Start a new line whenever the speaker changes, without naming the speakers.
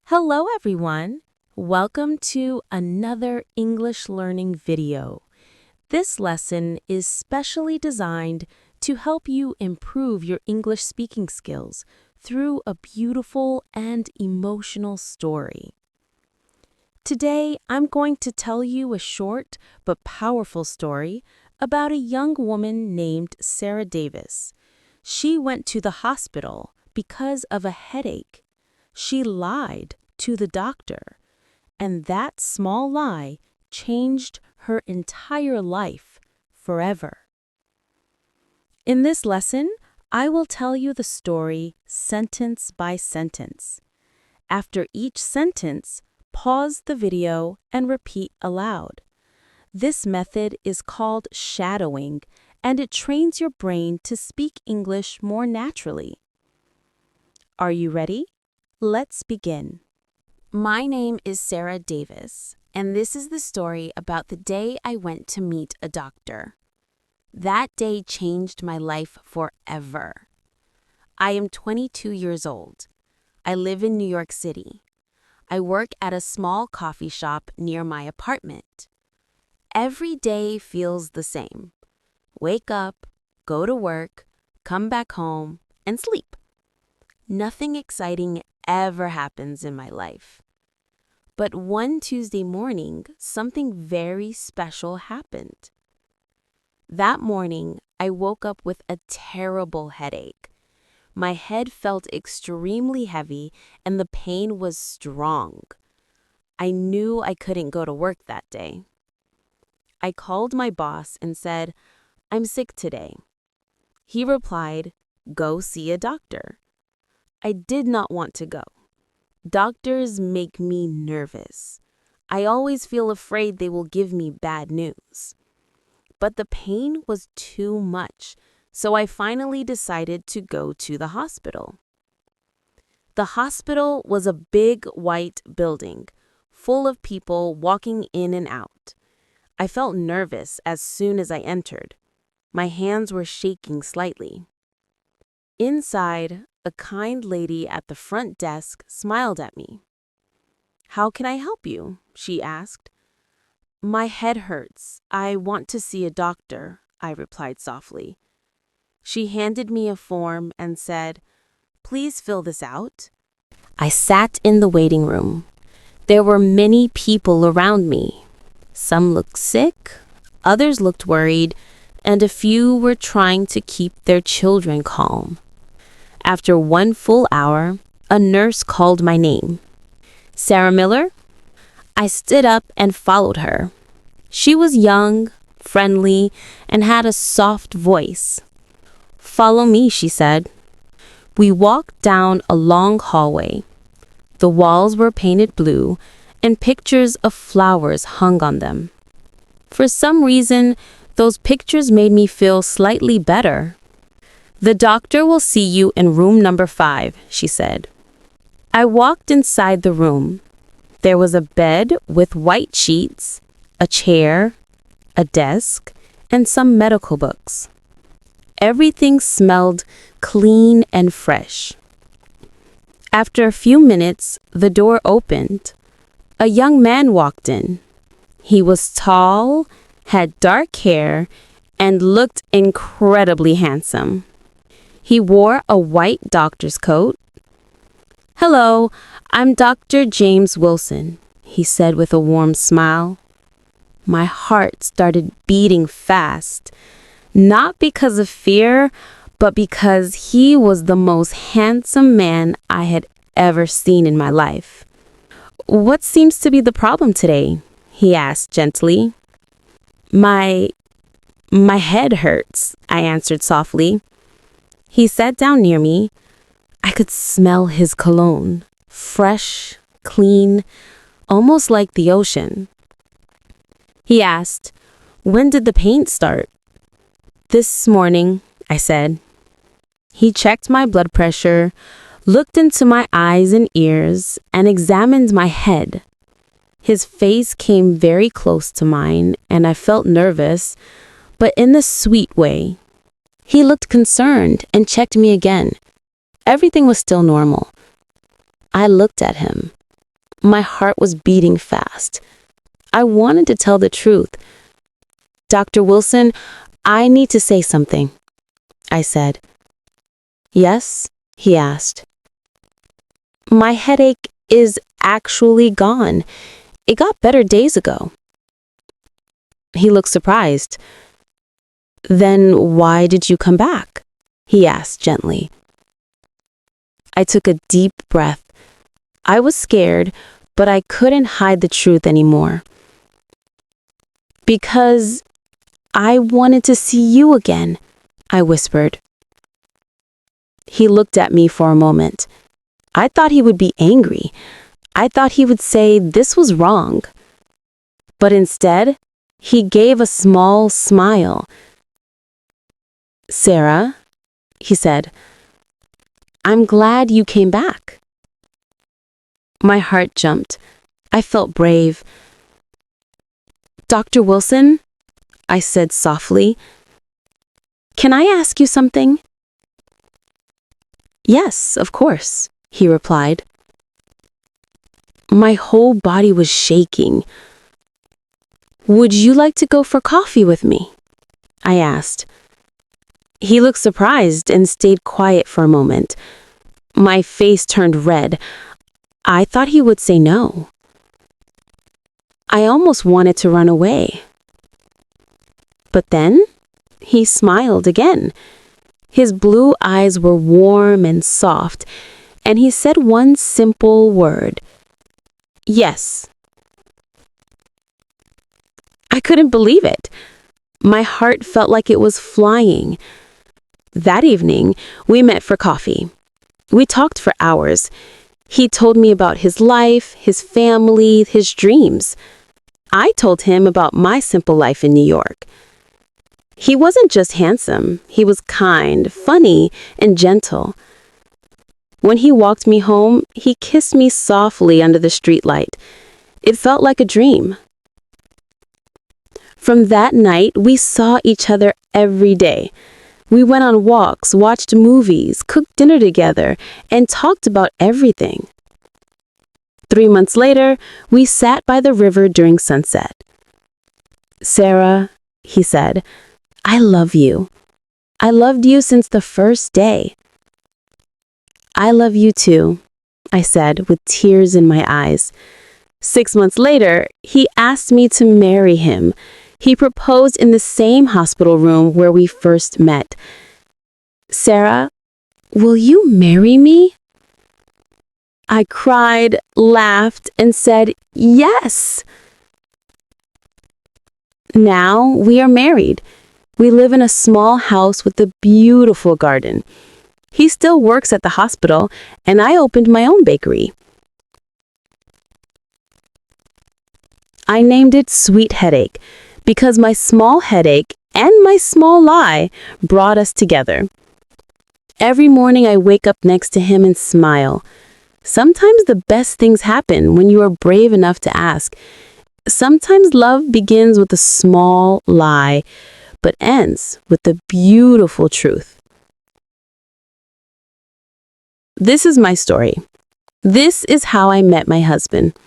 Hello everyone! Welcome to another English learning video. This lesson is specially designed to help you improve your English speaking skills through a beautiful and emotional story. Today, I'm going to tell you a short but powerful story about a young woman named Sarah Davis. She went to the hospital because of a headache. She lied to the doctor, and that small lie changed her entire life forever. In this lesson, I will tell you the story sentence by sentence. After each sentence, pause the video and repeat aloud. This method is called shadowing, and it trains your brain to speak English more naturally. Are you ready? Let's begin. My name is Sarah Davis, and this is the story about the day I went to meet a doctor. That day changed my life forever. I am 22 years old. I live in New York City. I work at a small coffee shop near my apartment. Every day feels the same. Wake up, go to work, come back home, and sleep. Nothing exciting ever happens in my life. But one Tuesday morning, something very special happened. That morning, I woke up with a terrible headache. My head felt extremely heavy and the pain was strong. I knew I couldn't go to work that day. I called my boss and said, "I'm sick today." He replied, "Go see a doctor." I did not want to go. Doctors make me nervous. I always feel afraid they will give me bad news. But the pain was too much, so I finally decided to go to the hospital. The hospital was a big white building, full of people walking in and out. I felt nervous as soon as I entered. My hands were shaking slightly. Inside, a kind lady at the front desk smiled at me. "How can I help you?" she asked. "My head hurts. I want to see a doctor," I replied softly. She handed me a form and said, "Please fill this out." I sat in the waiting room. There were many people around me. Some looked sick, others looked worried, and a few were trying to keep their children calm. After 1 full hour, a nurse called my name. "Sarah Miller?" I stood up and followed her. She was young, friendly, and had a soft voice. "Follow me," she said. We walked down a long hallway. The walls were painted blue, and pictures of flowers hung on them. For some reason, those pictures made me feel slightly better. "The doctor will see you in room number 5, she said. I walked inside the room. There was a bed with white sheets, a chair, a desk, and some medical books. Everything smelled clean and fresh. After a few minutes, the door opened. A young man walked in. He was tall, had dark hair, and looked incredibly handsome. He wore a white doctor's coat. "Hello, I'm Dr. James Wilson," he said with a warm smile. My heart started beating fast, not because of fear, but because he was the most handsome man I had ever seen in my life. "What seems to be the problem today?" he asked gently. My head hurts," I answered softly. He sat down near me. I could smell his cologne, fresh, clean, almost like the ocean. He asked, "When did the pain start?" "This morning," I said. He checked my blood pressure, looked into my eyes and ears, and examined my head. His face came very close to mine, and I felt nervous, but in a sweet way. He looked concerned and checked me again. Everything was still normal. I looked at him. My heart was beating fast. I wanted to tell the truth. "Dr. Wilson, I need to say something," I said. "Yes?" he asked. "My headache is actually gone. It got better days ago." He looked surprised. "Then why did you come back?" he asked gently. I took a deep breath. I was scared, but I couldn't hide the truth anymore. "Because I wanted to see you again," I whispered. He looked at me for a moment. I thought he would be angry. I thought he would say this was wrong. But instead, he gave a small smile. "Sarah," he said, "I'm glad you came back." My heart jumped. I felt brave. "Dr. Wilson," I said softly, "can I ask you something?" "Yes, of course," he replied. My whole body was shaking. "Would you like to go for coffee with me?" I asked. He looked surprised and stayed quiet for a moment. My face turned red. I thought he would say no. I almost wanted to run away. But then, he smiled again. His blue eyes were warm and soft, and he said one simple word: "Yes." I couldn't believe it. My heart felt like it was flying. That evening, we met for coffee. We talked for hours. He told me about his life, his family, his dreams. I told him about my simple life in New York. He wasn't just handsome, he was kind, funny, and gentle. When he walked me home, he kissed me softly under the streetlight. It felt like a dream. From that night, we saw each other every day. We went on walks, watched movies, cooked dinner together, and talked about everything. 3 months later, we sat by the river during sunset. "Sarah," he said, "I love you. I loved you since the first day." "I love you too," I said with tears in my eyes. 6 months later, he asked me to marry him. He proposed in the same hospital room where we first met. "Sarah, will you marry me?" I cried, laughed, and said, "Yes." Now we are married. We live in a small house with a beautiful garden. He still works at the hospital, and I opened my own bakery. I named it Sweet Headache because my small headache and my small lie brought us together. Every morning I wake up next to him and smile. Sometimes the best things happen when you are brave enough to ask. Sometimes love begins with a small lie, but ends with the beautiful truth. This is my story. This is how I met my husband.